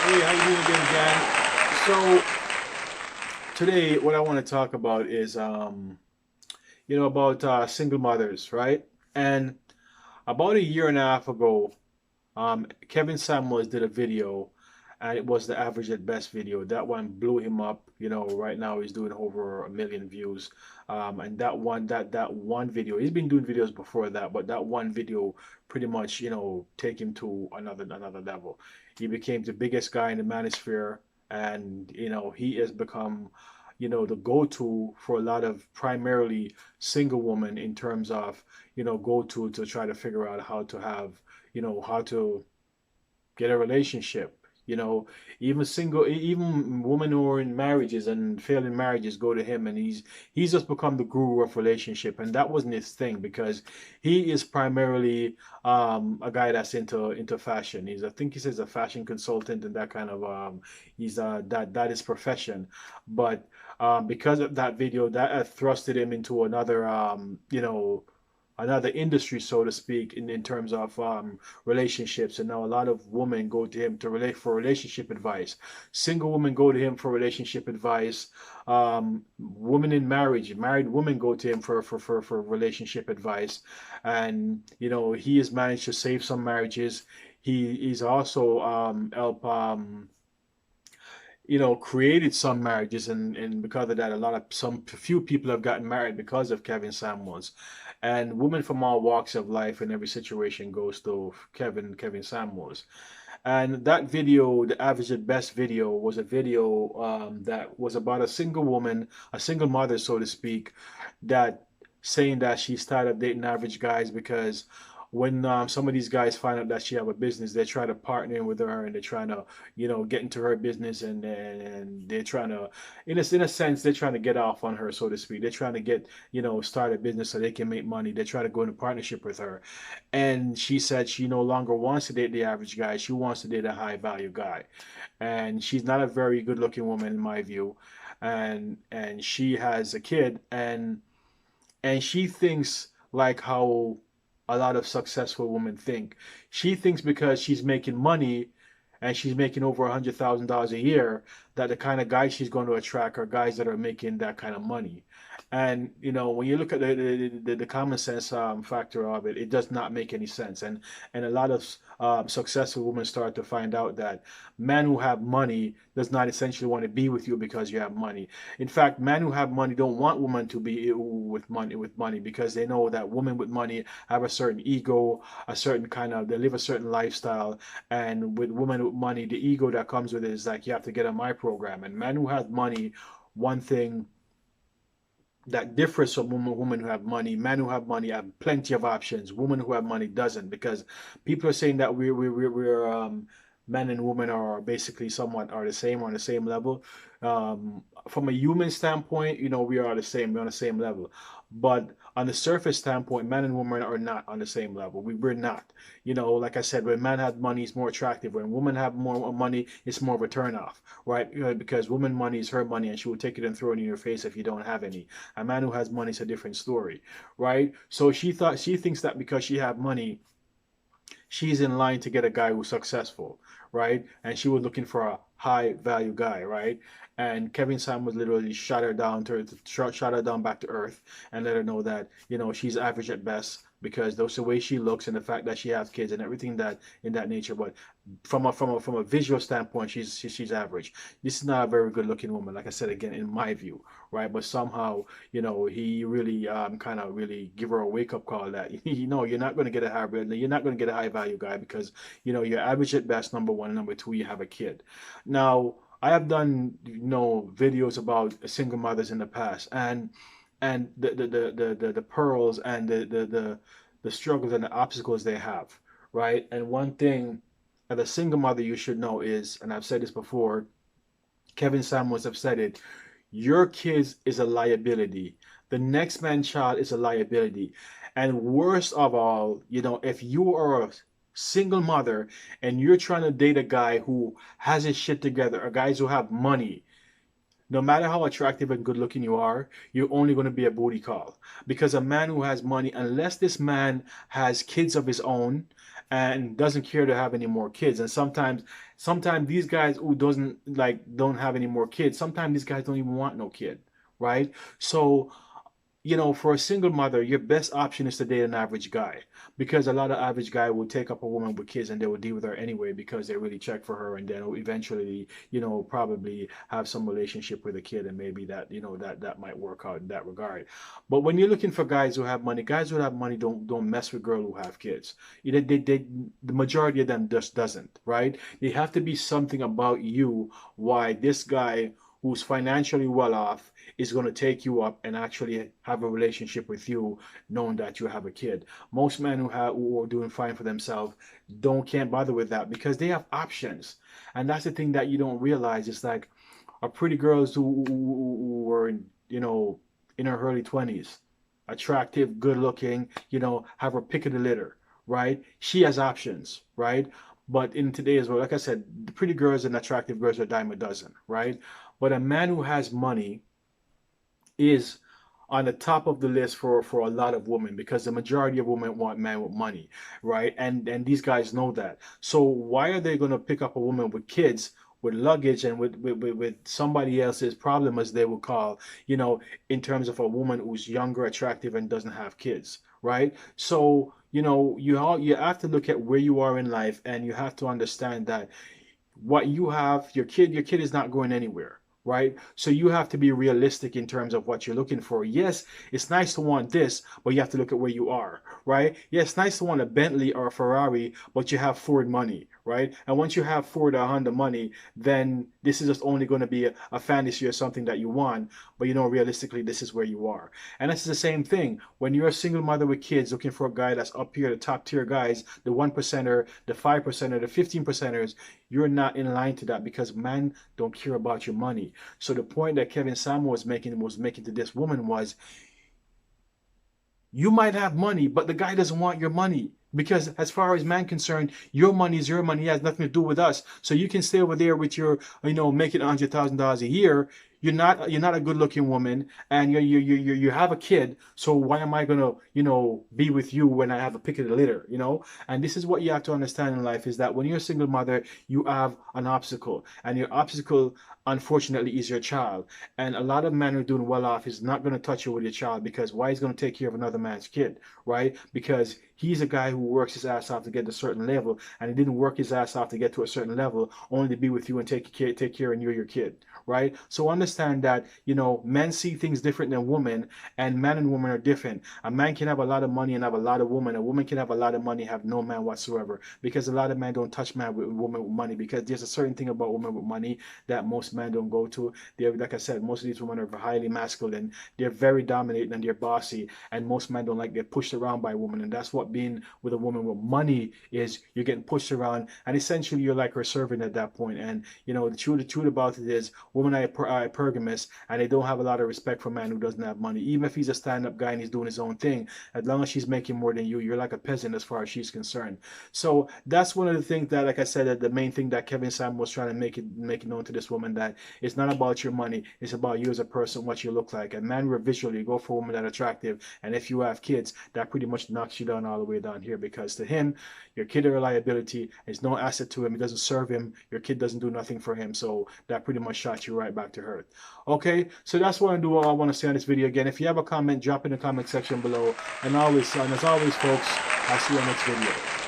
Hey, how you doing again, gang? So today, what I want to talk about is, about single mothers, right? And about a year and a half ago, Kevin Samuels did a video, and it was the average at best video. That one blew him up. Right now he's doing over 1 million views. And that one video, he's been doing videos before that, but that one video pretty much, take him to another level. He became the biggest guy in the manosphere, and he has become, the go-to for a lot of primarily single women in terms of, go-to to try to figure out how to get a relationship. Even women who are in marriages and failing marriages go to him, and he's just become the guru of relationship. And that wasn't his thing because he is primarily a guy that's into fashion. I think he says a fashion consultant and that kind of he's that is profession. But because of that video, that thrusted him into another industry, so to speak, in terms of relationships. And now a lot of women go to him to relate for relationship advice. Single women go to him for relationship advice. Women in married women go to him for relationship advice. And he has managed to save some marriages. He's also helped created some marriages, and because of that, some few people have gotten married because of Kevin Samuels. And women from all walks of life in every situation goes to Kevin Samuels. And that video, the average at best video, was a video that was about a single woman, a single mother, so to speak, that saying that she started dating average guys because when some of these guys find out that she have a business, they try to partner with her and they're trying to, get into her business, and they're trying to, in a sense, they're trying to get off on her, so to speak. They're trying to get, start a business so they can make money. They try to go into partnership with her. And she said she no longer wants to date the average guy. She wants to date a high value guy. And she's not a very good looking woman in my view. And she has a kid, and she thinks like how a lot of successful women think. She thinks because she's making money and she's making over $100,000 a year, that the kind of guys she's going to attract are guys that are making that kind of money. And when you look at the common sense factor of it, it does not make any sense. And a lot of successful women start to find out that men who have money does not essentially want to be with you because you have money. In fact, men who have money don't want women to be with money because they know that women with money have a certain ego, a certain kind of they live a certain lifestyle. And with women with money, the ego that comes with it is like, you have to get on my program. And men who have money, one thing that differs from women who have money. Men who have money have plenty of options. Women who have money doesn't, because people are saying that we're men and women are basically somewhat are the same, on the same level. From a human standpoint, we are the same. We're on the same level. But on the surface standpoint, men and women are not on the same level. We're not. Like I said, when men have money, it's more attractive. When women have more money, it's more of a turnoff, right? Because woman money is her money, and she will take it and throw it in your face if you don't have any. A man who has money is a different story, right? So she thinks that because she have money, she's in line to get a guy who's successful, right? And she was looking for a high value guy, right? And Kevin Samuels literally shot her down back to earth and let her know that she's average at best, because that's the way she looks and the fact that she has kids and everything that in that nature. But from a visual standpoint, she's average. This is not a very good looking woman, like I said again, in my view, right? But somehow, he really kind of really give her a wake up call that you're not going to get a hybrid, you're not going to get a high value guy because you're average at best. Number one, and number two, you have a kid. Now, I have done videos about single mothers in the past, and the pearls and the struggles and the obstacles they have, right? And one thing as a single mother you should know is, and I've said this before, Kevin Samuels have said it, your kids is a liability. The next man's child is a liability. And worst of all, if you are a single mother and you're trying to date a guy who has his shit together, or guys who have money, no matter how attractive and good looking you are, you're only going to be a booty call. Because a man who has money, unless this man has kids of his own and doesn't care to have any more kids. And sometimes these guys who don't have any more kids, sometimes these guys don't even want no kid, right? So for a single mother, your best option is to date an average guy, because a lot of average guy will take up a woman with kids and they will deal with her anyway because they really check for her, and then eventually, probably have some relationship with a kid, and maybe that might work out in that regard. But when you're looking for guys who have money, guys who have money don't mess with girls who have kids. The majority of them just doesn't, right? They have to be something about you why this guy who's financially well off is going to take you up and actually have a relationship with you, knowing that you have a kid. Most men who are doing fine for themselves can't bother with that because they have options, and that's the thing that you don't realize. It's like a pretty girls who were in her early 20s, attractive, good looking, have her pick of the litter, right? She has options, right? But in today's world, like I said, the pretty girls and attractive girls are a dime a dozen, right? But a man who has money is on the top of the list for a lot of women, because the majority of women want men with money, right? And these guys know that. So why are they going to pick up a woman with kids, with luggage, and with somebody else's problem, as they would call, in terms of a woman who's younger, attractive, and doesn't have kids, right? So you have to look at where you are in life, and you have to understand that what you have, your kid is not going anywhere, right? So you have to be realistic in terms of what you're looking for. Yes, it's nice to want this, but you have to look at where you are, right? Yeah, it's nice to want a Bentley or a Ferrari, but you have Ford money, right? And once you have Ford or Honda money, then this is just only going to be a fantasy or something that you want, but realistically, this is where you are. And it's the same thing when you're a single mother with kids looking for a guy that's up here, the top tier guys, the 1%er, the 5%er, the 15%ers. You're not in line to that, because men don't care about your money. So the point that Kevin Samuel was making to this woman was, you might have money, but the guy doesn't want your money. Because as far as man concerned, your money is your money. It has nothing to do with us. So you can stay over there with your, making $100,000 a year. You're not a good looking woman, and you have a kid. So why am I gonna be with you when I have a pick of the litter? And this is what you have to understand in life, is that when you're a single mother, you have an obstacle, and your obstacle, unfortunately, is your child. And a lot of men who are doing well off is not going to touch you with your child, because why? He's going to take care of another man's kid, right? Because he's a guy who works his ass off to get to a certain level, and he didn't work his ass off to get to a certain level only to be with you and take care of your kid, right? So understand that men see things different than women, and man and woman are different. A man can have a lot of money and have a lot of women. A woman can have a lot of money, have no man whatsoever, because a lot of men don't touch man with women with money, because there's a certain thing about women with money that most men don't go to. They're, like I said, most of these women are highly masculine. They're very dominating and they're bossy, and most men don't like get pushed around by women. And that's what being with a woman with money is. You're getting pushed around, and essentially you're like her servant at that point. And the truth about it is, women are pergamous, and they don't have a lot of respect for a man who doesn't have money. Even if he's a stand-up guy and he's doing his own thing, as long as she's making more than you, you're like a peasant as far as she's concerned. So that's one of the things that, like I said, that the main thing that Kevin Samuel was trying to make it known to this woman, that it's not about your money, it's about you as a person, what you look like. And man, visually, go for a woman that attractive, and if you have kids, that pretty much knocks you down all the way down here, because to him, your kid is a liability. It's no asset to him. It doesn't serve him. Your kid doesn't do nothing for him. So that pretty much shot you right back to earth. Okay, so that's what I want to say on this video. Again, if you have a comment, drop in the comment section below. And as always, folks, I'll see you on the next video.